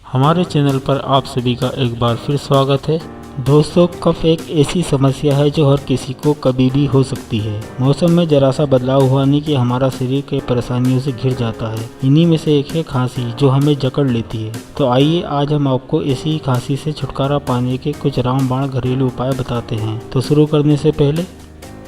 हमारे चैनल पर आप सभी का एक बार फिर स्वागत है। दोस्तों, कफ एक ऐसी समस्या है जो हर किसी को कभी भी हो सकती है। मौसम में जरा सा बदलाव हुआ नहीं कि हमारा शरीर के परेशानियों से घिर जाता है। इन्हीं में से एक है खांसी, जो हमें जकड़ लेती है। तो आइए आज हम आपको ऐसी खांसी से छुटकारा पाने के कुछ रामबाण घरेलू उपाय बताते हैं। तो शुरू करने से पहले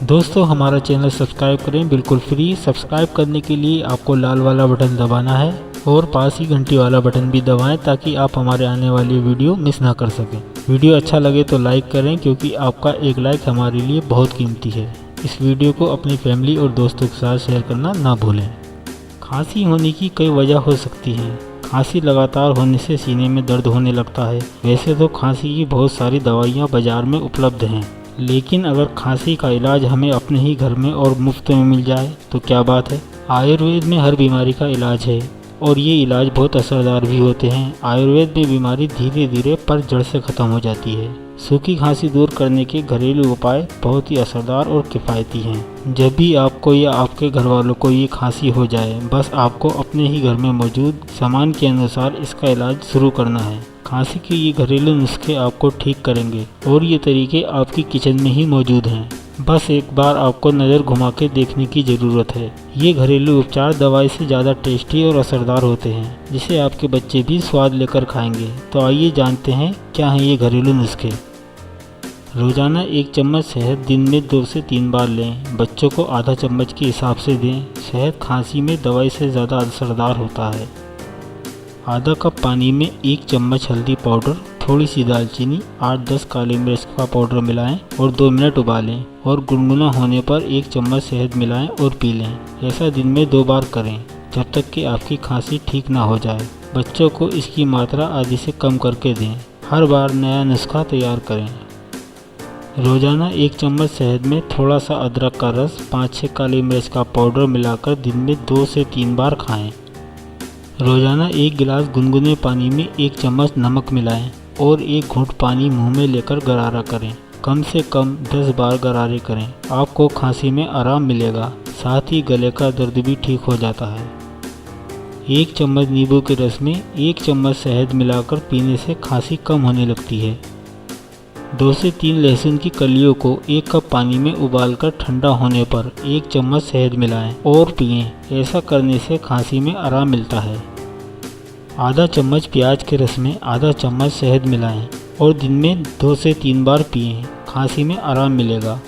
दोस्तों, हमारा चैनल सब्सक्राइब करें, बिल्कुल फ्री। सब्सक्राइब करने के लिए आपको लाल वाला बटन दबाना है और पास ही घंटी वाला बटन भी दबाएं ताकि आप हमारे आने वाली वीडियो मिस ना कर सकें। वीडियो अच्छा लगे तो लाइक करें, क्योंकि आपका एक लाइक हमारे लिए बहुत कीमती है। इस वीडियो को अपनी फैमिली और दोस्तों के साथ शेयर करना ना भूलें। खांसी होने की कई वजह हो सकती है। खांसी लगातार होने से सीने में दर्द होने लगता है। वैसे तो खांसी की बहुत सारी दवाइयाँ बाजार में उपलब्ध हैं, लेकिन अगर खांसी का इलाज हमें अपने ही घर में और मुफ्त में मिल जाए तो क्या बात है। आयुर्वेद में हर बीमारी का इलाज है और ये इलाज बहुत असरदार भी होते हैं। आयुर्वेद में बीमारी धीरे धीरे पर जड़ से ख़त्म हो जाती है। सूखी खांसी दूर करने के घरेलू उपाय बहुत ही असरदार और किफ़ायती हैं। जब भी आपको या आपके घर वालों को ये खांसी हो जाए, बस आपको अपने ही घर में मौजूद सामान के अनुसार इसका इलाज शुरू करना है। खांसी के ये घरेलू नुस्खे आपको ठीक करेंगे और ये तरीके आपकी किचन में ही मौजूद हैं। बस एक बार आपको नज़र घुमा के देखने की ज़रूरत है। ये घरेलू उपचार दवाई से ज़्यादा टेस्टी और असरदार होते हैं, जिसे आपके बच्चे भी स्वाद लेकर खाएंगे। तो आइए जानते हैं क्या हैं ये घरेलू नुस्खे। रोज़ाना 1 चम्मच शहद दिन में 2 से 3 बार लें। बच्चों को आधा चम्मच के हिसाब से दें। शहद खांसी में दवाई से ज़्यादा असरदार होता है। आधा कप पानी में 1 चम्मच हल्दी पाउडर, थोड़ी सी दालचीनी, 8-10 काली मिर्च का पाउडर मिलाएं और 2 मिनट उबालें और गुनगुना होने पर 1 चम्मच शहद मिलाएं और पी लें। ऐसा दिन में 2 बार करें, जब तक कि आपकी खांसी ठीक ना हो जाए। बच्चों को इसकी मात्रा आधी से कम करके दें। हर बार नया नुस्खा तैयार करें। रोज़ाना 1 चम्मच शहद में थोड़ा सा अदरक का रस, 5-6 काली मिर्च का पाउडर मिलाकर दिन में 2 से 3 बार खाएँ। रोज़ाना 1 गिलास गुनगुने पानी में 1 चम्मच नमक मिलाएं और 1 घूंट पानी मुंह में लेकर गरारा करें। कम से कम 10 बार गरारे करें। आपको खांसी में आराम मिलेगा, साथ ही गले का दर्द भी ठीक हो जाता है। 1 चम्मच नींबू के रस में 1 चम्मच शहद मिलाकर पीने से खांसी कम होने लगती है। 2 से 3 लहसुन की कलियों को 1 कप पानी में उबालकर ठंडा होने पर 1 चम्मच शहद मिलाएं और पिएं। ऐसा करने से खांसी में आराम मिलता है। आधा चम्मच प्याज के रस में आधा चम्मच शहद मिलाएं और दिन में 2 से 3 बार पिएं। खांसी में आराम मिलेगा।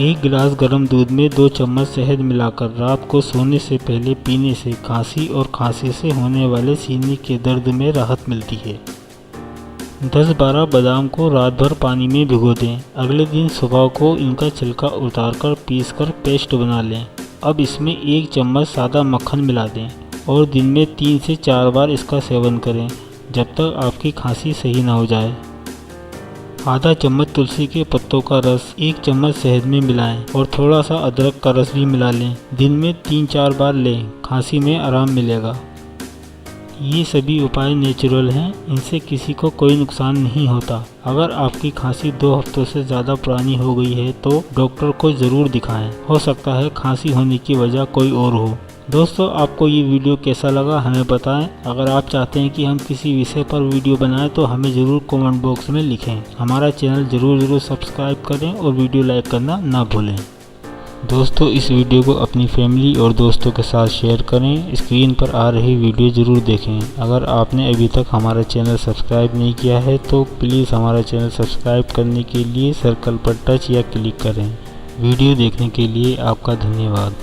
1 गिलास गर्म दूध में 2 चम्मच शहद मिलाकर रात को सोने से पहले पीने से खांसी और खांसी से होने वाले सीने के दर्द में राहत मिलती है। 10-12 बादाम को रात भर पानी में भिगो दें। अगले दिन सुबह को इनका छिलका उतारकर पीसकर पेस्ट बना लें। अब इसमें 1 चम्मच सादा मक्खन मिला दें और दिन में 3 से 4 बार इसका सेवन करें, जब तक आपकी खांसी सही ना हो जाए। आधा चम्मच तुलसी के पत्तों का रस 1 चम्मच शहद में मिलाएं और थोड़ा सा अदरक का रस भी मिला लें। दिन में 3-4 बार लें, खांसी में आराम मिलेगा। ये सभी उपाय नेचुरल हैं, इनसे किसी को कोई नुकसान नहीं होता। अगर आपकी खांसी 2 हफ्तों से ज़्यादा पुरानी हो गई है तो डॉक्टर को ज़रूर दिखाएं। हो सकता है खांसी होने की वजह कोई और हो। दोस्तों, आपको ये वीडियो कैसा लगा हमें बताएं। अगर आप चाहते हैं कि हम किसी विषय पर वीडियो बनाएं तो हमें ज़रूर कमेंट बॉक्स में लिखें। हमारा चैनल ज़रूर सब्सक्राइब करें और वीडियो लाइक करना ना भूलें। दोस्तों, इस वीडियो को अपनी फैमिली और दोस्तों के साथ शेयर करें। स्क्रीन पर आ रही वीडियो ज़रूर देखें। अगर आपने अभी तक हमारा चैनल सब्सक्राइब नहीं किया है तो प्लीज़ हमारा चैनल सब्सक्राइब करने के लिए सर्कल पर टच या क्लिक करें। वीडियो देखने के लिए आपका धन्यवाद।